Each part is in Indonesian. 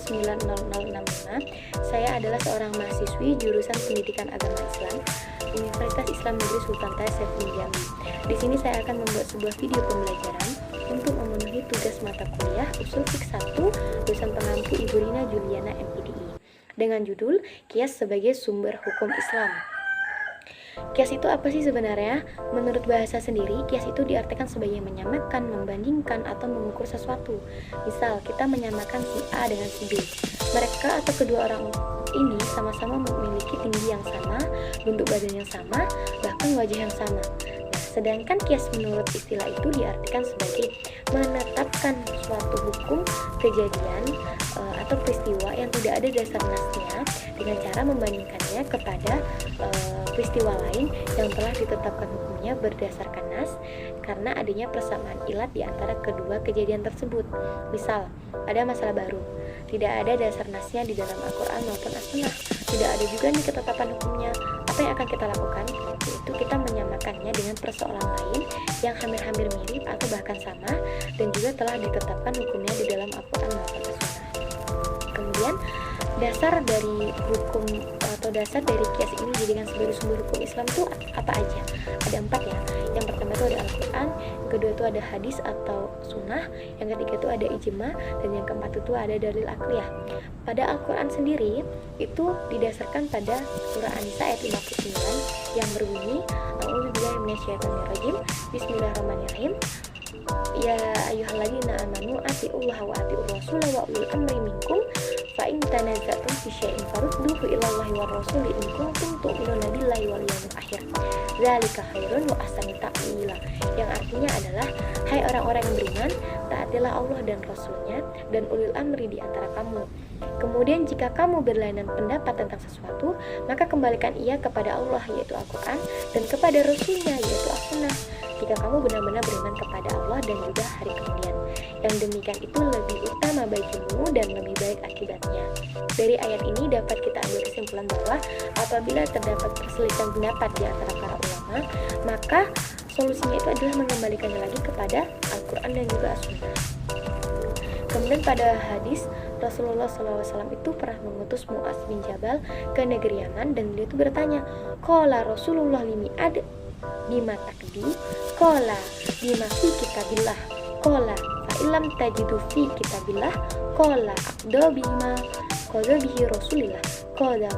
Saya adalah seorang mahasiswi jurusan Pendidikan Agama Islam Universitas Islam Negeri Sultan Toha Saifuddin Jambi. Di sini saya akan membuat sebuah video pembelajaran untuk memenuhi tugas mata kuliah Ushul Fiqh 1 dosen pengampu Ibu Rina Juliana MPDI dengan judul Qiyas sebagai sumber hukum Islam. Qiyas itu apa sih sebenarnya? Menurut bahasa sendiri, qiyas itu diartikan sebagai menyamakan, membandingkan, atau mengukur sesuatu. Misal, kita menyamakan si A dengan si B. Mereka atau kedua orang ini sama-sama memiliki tinggi yang sama, bentuk badan yang sama, bahkan wajah yang sama. Nah, sedangkan qiyas menurut istilah itu diartikan sebagai menetapkan suatu hukum, kejadian, atau peristiwa yang tidak ada dasar nasnya dengan cara membandingkannya kepada peristiwa lain yang telah ditetapkan hukumnya berdasarkan nas karena adanya persamaan ilat di antara kedua kejadian tersebut. Misal, ada masalah baru, tidak ada dasar nasnya di dalam Al-Quran maupun As-Sunnah, tidak ada juga nih ketetapan hukumnya. Apa yang akan kita lakukan? Yaitu kita menyamakannya dengan persoalan lain yang hampir-hampir mirip atau bahkan sama dan juga telah ditetapkan hukumnya di dalam Al-Quran maupun As-Sunnah. Kemudian dasar dari hukum atau dasar dari qiyas ini dijadikan sebagai sumber hukum Islam itu apa aja? Ada 4 ya. Yang pertama itu ada Al-Quran, yang kedua itu ada hadis atau sunnah, yang ketiga itu ada ijma, dan yang keempat itu ada dalil akliyah. Pada Al-Quran sendiri itu didasarkan pada surah An-Nisa ayat 59 yang berbunyi A'udzubillahi minasyaitonirrajim, Bismillahirrahmanirrahim. Ya ayyuhalladzina amanu atiullaha wa atiur rasul wa ulil amri minkum fa in tanaza'tum fi syai'in farudduhu ilallahi war rasul in kuntum tu'minuna billahi wal yawmil akhir. Dzalika khairun wa ahsanu ta'wila. Yang artinya adalah, hai orang-orang yang beriman, taatilah Allah dan Rasulnya dan ulil amri di antara kamu. Kemudian jika kamu berlainan pendapat tentang sesuatu, maka kembalikan ia kepada Allah yaitu Al-Quran dan kepada Rasulnya yaitu As-Sunnah. Jika kamu benar-benar beriman kepada Allah dan juga hari kemudian, yang demikian itu lebih utama bagimu dan lebih baik akibatnya. Dari ayat ini dapat kita ambil kesimpulan bahwa apabila terdapat perselisihan pendapat di antara para ulama, maka solusinya itu adalah mengembalikannya lagi kepada Al-Quran dan juga As-Sunnah. Kemudian pada hadis, Rasulullah SAW itu pernah mengutus Mu'adz bin Jabal ke negeri Yaman dan beliau itu bertanya, Qala Rasulullah limi'ad bima takdi, Qala bima fi kitabillah, Qala fa'ilam tajidu fi kitabillah, Qala aqdo bima qadha bihi Rasulillah, Qala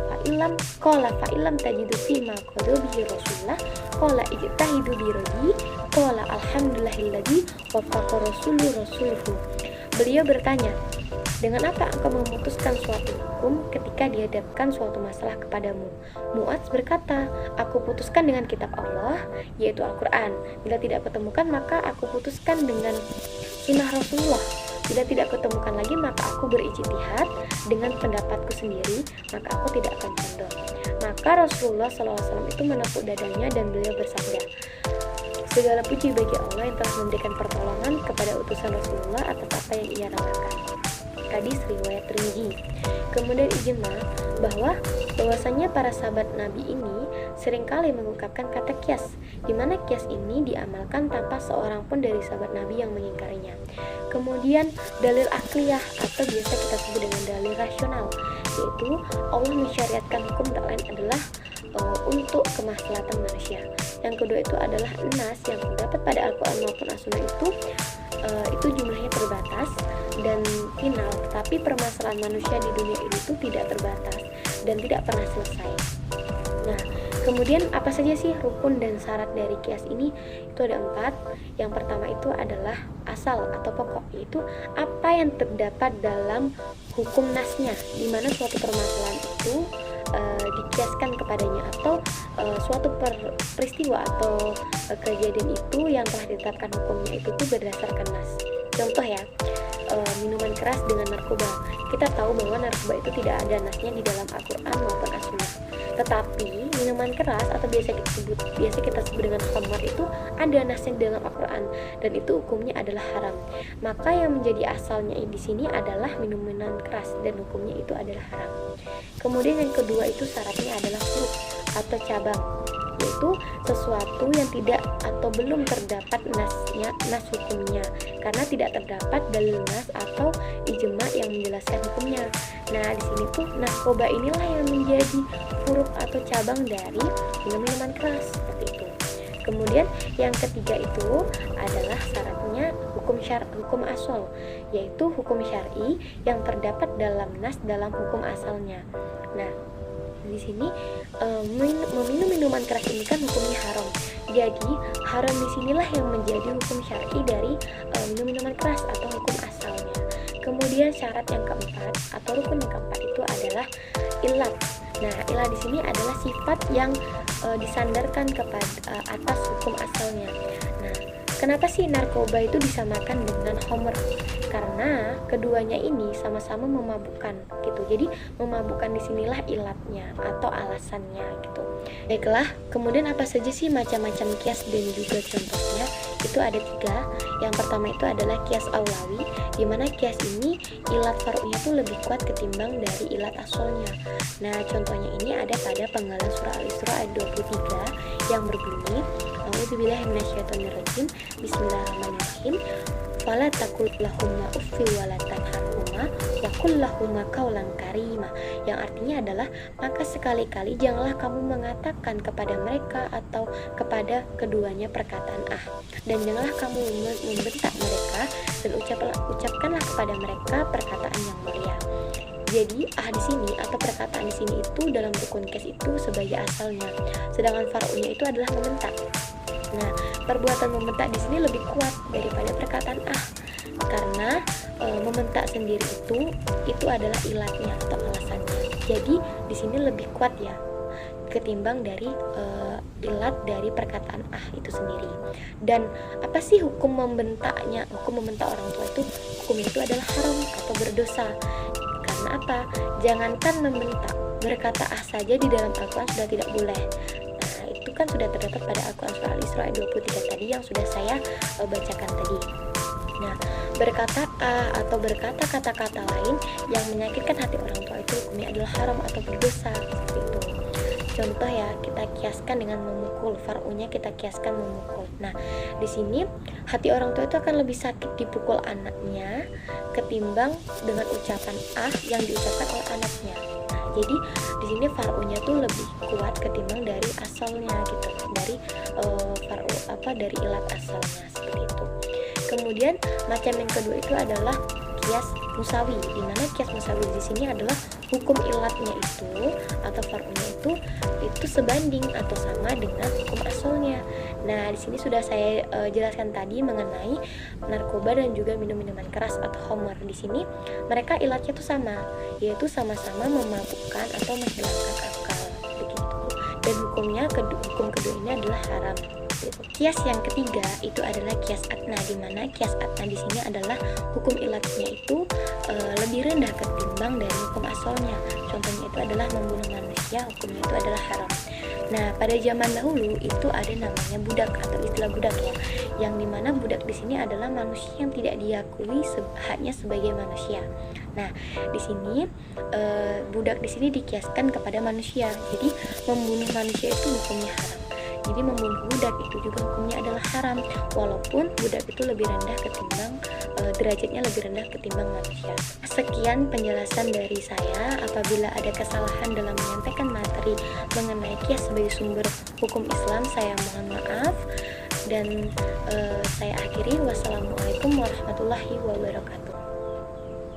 fa'ilam tajidu fi ma qadha bihi Rasulillah, Qala ijtahidu birodi, Qala alhamdulillahilladzi wafaqa rasuluhu. Beliau bertanya, dengan apa engkau memutuskan suatu hukum ketika dihadapkan suatu masalah kepadamu? Mu'adz berkata, aku putuskan dengan kitab Allah, yaitu Al-Quran. Bila tidak kutemukan, maka aku putuskan dengan sunnah Rasulullah. Bila tidak kutemukan lagi, maka aku berijtihad dengan pendapatku sendiri, maka aku tidak akan condong. Maka Rasulullah SAW itu menepuk dadanya dan beliau bersabda, segala puji bagi Allah yang telah memberikan pertolongan kepada utusan Rasulullah atas apa yang ia rasakan. Hadis riwayat Tirmidzi. Kemudian ijma bahwasanya para sahabat Nabi ini seringkali mengungkapkan kata qiyas, di mana qiyas ini diamalkan tanpa seorang pun dari sahabat Nabi yang mengingkarinya. Kemudian dalil akliyah atau biasa kita sebut dengan dalil rasional, yaitu Allah mensyariatkan hukum tak lain adalah untuk kemaslahatan manusia. Yang kedua itu adalah nas yang terdapat pada Al-Quran maupun As-Sunnah itu jumlahnya terbatas dan final, tapi permasalahan manusia di dunia ini itu tidak terbatas dan tidak pernah selesai. Nah, kemudian apa saja sih rukun dan syarat dari qiyas ini? Itu ada 4. Yang pertama itu adalah asal atau pokok, yaitu apa yang terdapat dalam hukum nasnya, di mana suatu permasalahan itu dikiaskan kepadanya atau suatu peristiwa atau kejadian itu yang telah ditetapkan hukumnya itu berdasarkan nas. Contoh ya, minuman keras dengan narkoba. Kita tahu bahwa narkoba itu tidak ada nasnya di dalam Al-Quran maupun As-Sunnah. Tetapi minuman keras atau biasa kita sebut dengan khamar itu ada nasnya di dalam Al-Quran dan itu hukumnya adalah haram. Maka yang menjadi asalnya di sini adalah minuman keras dan hukumnya itu adalah haram. Kemudian yang kedua itu syaratnya adalah furu atau cabang. yaitu sesuatu yang tidak atau belum terdapat nas hukumnya, karena tidak terdapat dalil nas atau ijma yang menjelaskan hukumnya. Nah, di sini tuh narkoba inilah yang menjadi huruf atau cabang dari minuman keras seperti itu. Kemudian yang ketiga itu adalah syaratnya hukum asal, yaitu hukum syar'i yang terdapat dalam nas dalam hukum asalnya. Nah, di sini meminum minuman keras ini kan hukumnya haram. Jadi haram di sinilah yang menjadi hukum syar'i dari minuman keras atau hukum asalnya. Kemudian syarat yang keempat atau rukun yang keempat itu adalah ilat. Nah, ilah di sini adalah sifat yang disandarkan kepada atas hukum asalnya. Nah, kenapa sih narkoba itu disamakan dengan homer? Karena keduanya ini sama-sama memabukkan gitu. Jadi memabukkan di sinilah ilatnya atau alasannya gitu. Baiklah, kemudian apa saja sih macam-macam kias dan juga contohnya? Itu ada 3. Yang pertama itu adalah kias aulawi, di mana kias ini ilat faru'nya itu lebih kuat ketimbang dari ilat asolnya. Nah, contohnya ini ada pada penggalan surah Al-Isra ayat 23 yang berbunyi, A'udzubillahi minasyaitonirrajim, Bismillahirrahmanirrahim. Fala taqul lahumma uffi wa la tanharhuma wa qul lahumma qawlan karima, yang artinya adalah maka sekali-kali janganlah kamu mengatakan kepada mereka atau kepada keduanya perkataan dan janganlah kamu membentak mereka, dan ucapkanlah kepada mereka perkataan yang mulia. Jadi di sini atau perkataan di sini itu dalam rukun kias itu sebagai asalnya, sedangkan far'unya itu adalah membentak. Nah, perbuatan membentak di sini lebih kuat daripada perkataan karena membentak sendiri itu adalah ilatnya atau alasannya. Jadi di sini lebih kuat ya ketimbang dari ilat dari perkataan itu sendiri. Dan apa sih hukum membentaknya? Hukum membentak orang tua itu hukumnya itu adalah haram atau berdosa. Karena apa? Jangankan membentak, berkata saja di dalam Al-Quran sudah tidak boleh. Nah, itu kan sudah terdapat pada Al-Quran surah Al-Isra ayat 23 tadi yang sudah saya bacakan tadi. Nah, berkata atau berkata kata-kata lain yang menyakitkan hati orang tua itu hukumnya adalah haram atau berdosa seperti itu. Contoh ya, kita kiaskan dengan memukul, far'unya kita kiaskan memukul. Nah, di sini hati orang tua itu akan lebih sakit dipukul anaknya ketimbang dengan ucapan yang diucapkan oleh anaknya. Nah, jadi di sini far'unya tuh lebih kuat ketimbang dari asalnya gitu, dari dari ilat asalnya seperti itu. Kemudian macam yang kedua itu adalah kias musawi, di mana kias musawi di sini adalah hukum ilatnya itu atau far'unya itu sebanding atau sama dengan hukum asalnya. Nah, di sini sudah saya jelaskan tadi mengenai narkoba dan juga minuman keras atau homer. Di sini mereka ilatnya itu sama, yaitu sama-sama memabukkan atau menghilangkan akal begitu. Dan hukum kedua ini adalah haram. Kias yang ketiga itu adalah kias adna, di mana kias adna di sini adalah hukum ilatnya itu lebih rendah ketimbang dari hukum asalnya. Contohnya itu adalah membunuh manusia, hukumnya itu adalah haram. Nah, pada zaman dahulu itu ada namanya budak atau istilah budak ya, yang dimana budak di sini adalah manusia yang tidak diakui haknya sebagai manusia. Nah, di sini budak di sini dikiaskan kepada manusia. Jadi membunuh manusia itu hukumnya haram. Jadi membunuh budak itu juga hukumnya adalah haram, walaupun budak itu lebih rendah ketimbang derajatnya lebih rendah ketimbang manusia. Sekian penjelasan dari saya. Apabila ada kesalahan dalam menyampaikan materi mengenai kias sebagai sumber hukum Islam, saya mohon maaf. Dan saya akhiri. Wassalamualaikum warahmatullahi wabarakatuh.